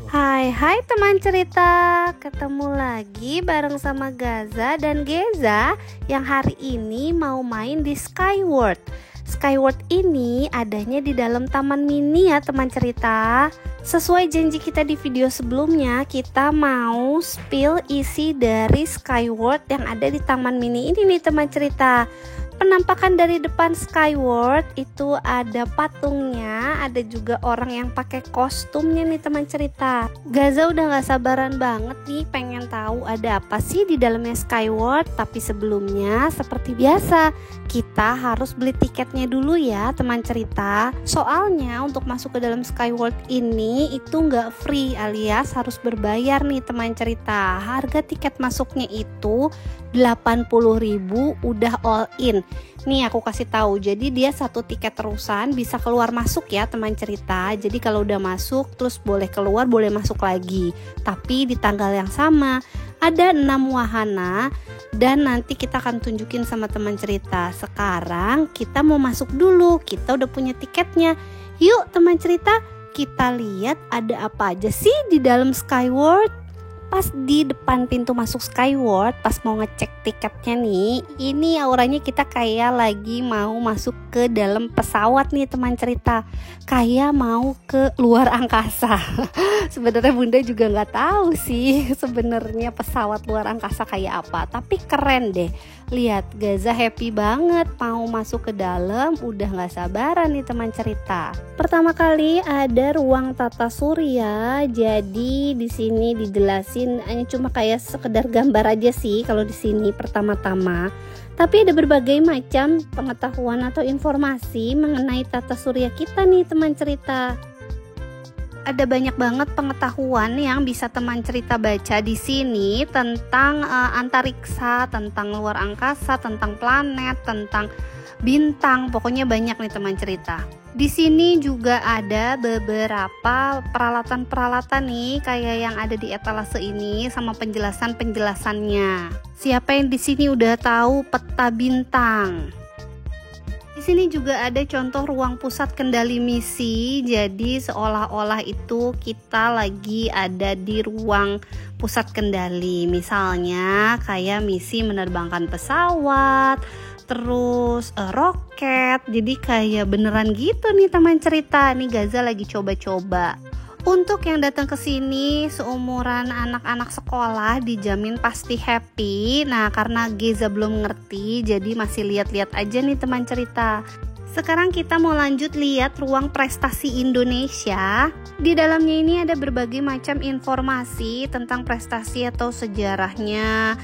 Hai teman cerita, ketemu lagi bareng sama Gaza dan Geza yang hari ini mau main di Skyward. Skyward ini adanya di dalam taman mini ya teman cerita. Sesuai janji kita di video sebelumnya, kita mau spill isi dari Skyward yang ada di taman mini ini nih teman cerita. Penampakan dari depan Skyward itu ada patungnya, ada juga orang yang pakai kostumnya nih teman cerita. Gaza udah gak sabaran banget nih pengen tahu ada apa sih di dalamnya Skyward. Tapi sebelumnya seperti biasa kita harus beli tiketnya dulu ya teman cerita. Soalnya untuk masuk ke dalam Skyward ini itu gak free alias harus berbayar nih teman cerita. Harga tiket masuknya itu 80.000 udah all in. Nih aku kasih tahu, jadi dia satu tiket terusan bisa keluar masuk ya teman cerita. Jadi kalau udah masuk terus boleh keluar, boleh masuk lagi. Tapi di tanggal yang sama ada 6 wahana dan nanti kita akan tunjukin sama teman cerita. Sekarang kita mau masuk dulu, kita udah punya tiketnya. Yuk teman cerita, kita lihat ada apa aja sih di dalam Skyward. Pas di depan pintu masuk Skyward, pas mau ngecek tiketnya nih, ini auranya kita kayak lagi mau masuk ke dalam pesawat nih teman cerita, kayak mau ke luar angkasa. Sebenarnya Bunda juga nggak tahu sih sebenarnya pesawat luar angkasa kayak apa, tapi keren deh. Lihat Gaza happy banget mau masuk ke dalam, udah nggak sabaran nih teman cerita. Pertama kali ada ruang tata surya, jadi di sini dijelasin hanya cuma kayak sekedar gambar aja sih kalau di sini pertama-tama. Tapi ada berbagai macam pengetahuan atau informasi mengenai tata surya kita nih teman cerita. Ada banyak banget pengetahuan yang bisa teman cerita baca di sini tentang antariksa, tentang luar angkasa, tentang planet, tentang bintang, pokoknya banyak nih teman cerita. Di sini juga ada beberapa peralatan-peralatan nih kayak yang ada di etalase ini sama penjelasan-penjelasannya. Siapa yang di sini udah tahu peta bintang? Di sini juga ada contoh ruang pusat kendali misi. Jadi seolah-olah itu kita lagi ada di ruang pusat kendali. Misalnya kayak misi menerbangkan pesawat, terus roket. Jadi kayak beneran gitu nih teman cerita. Nih Gaza lagi coba-coba. Untuk yang datang ke sini seumuran anak-anak sekolah dijamin pasti happy. Nah, karena Geza belum ngerti, jadi masih lihat-lihat aja nih teman cerita. Sekarang kita mau lanjut lihat ruang prestasi Indonesia. Di dalamnya ini ada berbagai macam informasi tentang prestasi atau sejarahnya,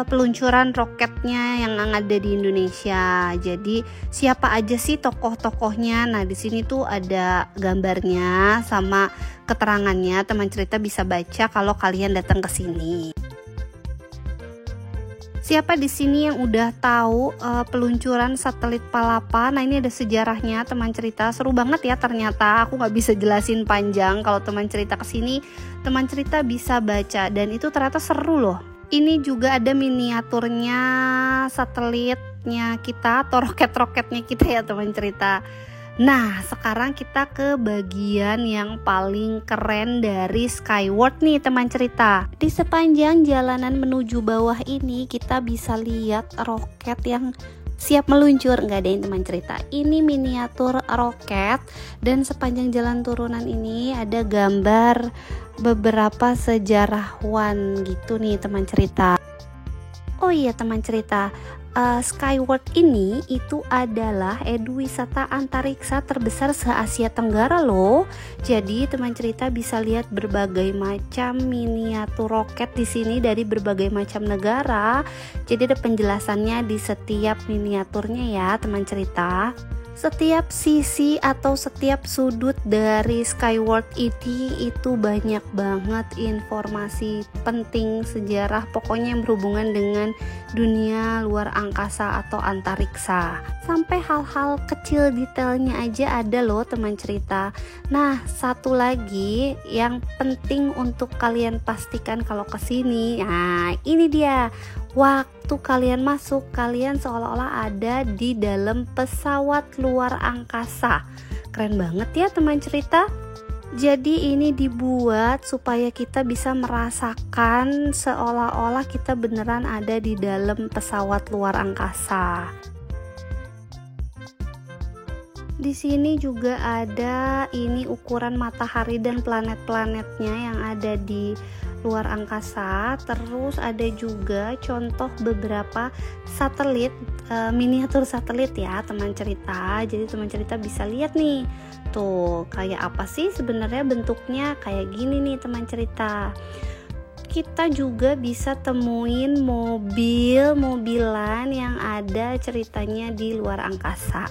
peluncuran roketnya yang ada di Indonesia. Jadi siapa aja sih tokoh-tokohnya. Nah, di sini tuh ada gambarnya sama keterangannya. Teman cerita bisa baca kalau kalian datang ke sini. Siapa di sini yang udah tahu peluncuran satelit Palapa? Nah, ini ada sejarahnya teman cerita. Seru banget ya ternyata. Aku nggak bisa jelasin panjang. Kalau teman cerita ke sini, teman cerita bisa baca dan itu ternyata seru loh. Ini juga ada miniaturnya satelitnya kita atau roket-roketnya kita ya teman cerita. Nah, sekarang kita ke bagian yang paling keren dari Skyward nih teman cerita. Di sepanjang jalanan menuju bawah ini kita bisa lihat roket yang siap meluncur. Nggak ada yang teman cerita. Ini miniatur roket dan sepanjang jalan turunan ini ada gambar beberapa sejarawan gitu nih teman cerita. Oh iya teman cerita, Skyward ini itu adalah eduwisata antariksa terbesar se-Asia Tenggara loh. Jadi teman cerita bisa lihat berbagai macam miniatur roket di sini dari berbagai macam negara. Jadi ada penjelasannya di setiap miniaturnya ya teman cerita. Setiap sisi atau setiap sudut dari Skyward ini itu banyak banget informasi penting sejarah, pokoknya yang berhubungan dengan dunia luar angkasa atau antariksa. Sampai hal-hal kecil detailnya aja ada loh teman cerita. Nah, satu lagi yang penting untuk kalian pastikan kalau kesini, nah ini dia. Waktu kalian masuk, kalian seolah-olah ada di dalam pesawat luar angkasa. Keren banget ya teman cerita. Jadi ini dibuat supaya kita bisa merasakan seolah-olah kita beneran ada di dalam pesawat luar angkasa. Di sini juga ada ini ukuran matahari dan planet-planetnya yang ada di luar angkasa. Terus ada juga contoh beberapa satelit, miniatur satelit ya teman cerita. Jadi teman cerita bisa lihat nih. Tuh, kayak apa sih sebenarnya bentuknya? Kayak gini nih teman cerita. Kita juga bisa temuin mobil-mobilan yang ada ceritanya di luar angkasa.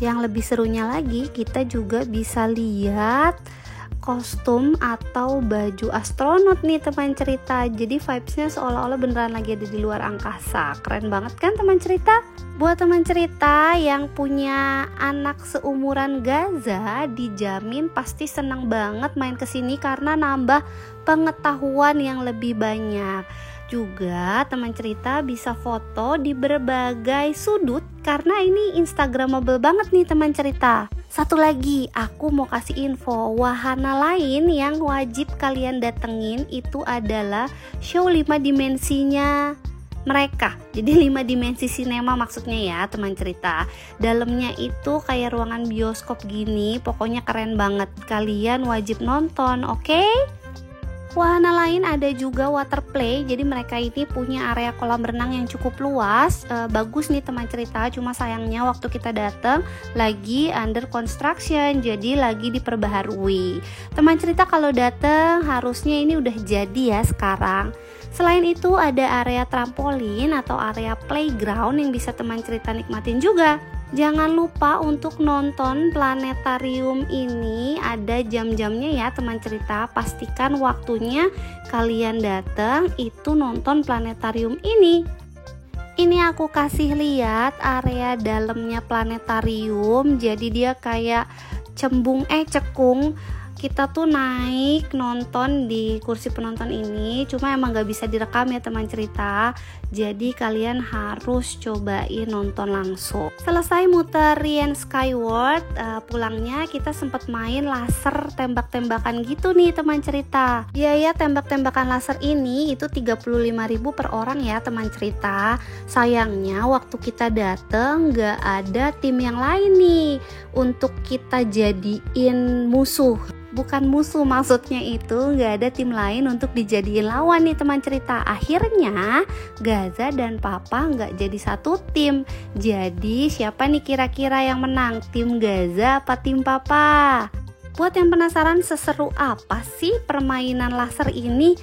Yang lebih serunya lagi, kita juga bisa lihat kostum atau baju astronot nih teman cerita. Jadi vibesnya seolah-olah beneran lagi ada di luar angkasa. Keren banget kan teman cerita? Buat teman cerita yang punya anak seumuran Gaza, dijamin pasti senang banget main kesini karena nambah pengetahuan yang lebih banyak. Juga teman cerita bisa foto di berbagai sudut karena ini instagramable banget nih teman cerita. Satu lagi, aku mau kasih info, wahana lain yang wajib kalian datengin itu adalah show 5 dimensinya mereka. Jadi 5 dimensi sinema maksudnya ya teman cerita. Dalamnya itu kayak ruangan bioskop gini, pokoknya keren banget. Kalian wajib nonton, oke? Wahana lain ada juga water play. Jadi mereka ini punya area kolam renang yang cukup luas. Bagus nih teman cerita. Cuma sayangnya waktu kita datang lagi under construction, jadi lagi diperbaharui. Teman cerita kalau datang harusnya ini udah jadi ya sekarang. Selain itu ada area trampolin atau area playground yang bisa teman cerita nikmatin juga. Jangan lupa untuk nonton planetarium ini, ada jam-jamnya ya teman cerita. Pastikan waktunya kalian datang itu nonton planetarium ini. Ini aku kasih lihat area dalamnya planetarium. Jadi dia kayak cekung. Kita tuh naik nonton di kursi penonton ini, cuma emang gak bisa direkam ya teman cerita. Jadi kalian harus cobain nonton langsung. Selesai muterin Skyward, pulangnya kita sempat main laser tembak-tembakan gitu nih teman cerita. Biaya tembak-tembakan laser ini itu 35.000 per orang ya teman cerita. Sayangnya waktu kita dateng gak ada tim yang lain nih untuk kita jadiin musuh. Bukan musuh, maksudnya itu gak ada tim lain untuk dijadiin lawan nih teman cerita. Akhirnya Gaza dan Papa gak jadi satu tim. Jadi siapa nih kira-kira yang menang? Tim Gaza apa tim Papa? Buat yang penasaran seseru apa sih permainan laser ini,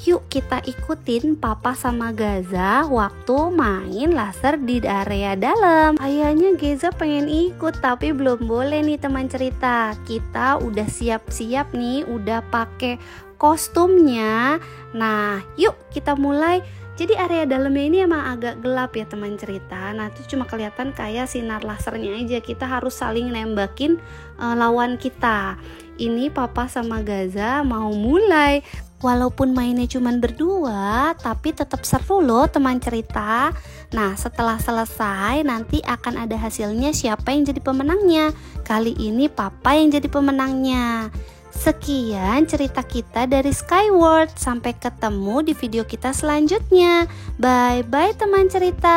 yuk kita ikutin Papa sama Gaza waktu main laser di area dalam. Kayaknya Gaza pengen ikut tapi belum boleh nih teman cerita. Kita udah siap-siap nih, udah pakai kostumnya. Nah yuk kita mulai. Jadi area dalamnya ini emang agak gelap ya teman cerita. Nah itu cuma kelihatan kayak sinar lasernya aja. Kita harus saling nembakin lawan kita. Ini Papa sama Gaza mau mulai. Walaupun mainnya cuma berdua, tapi tetap seru loh teman cerita. Nah setelah selesai nanti akan ada hasilnya siapa yang jadi pemenangnya. Kali ini Papa yang jadi pemenangnya. Sekian cerita kita dari Skyward. Sampai ketemu di video kita selanjutnya. Bye bye teman cerita.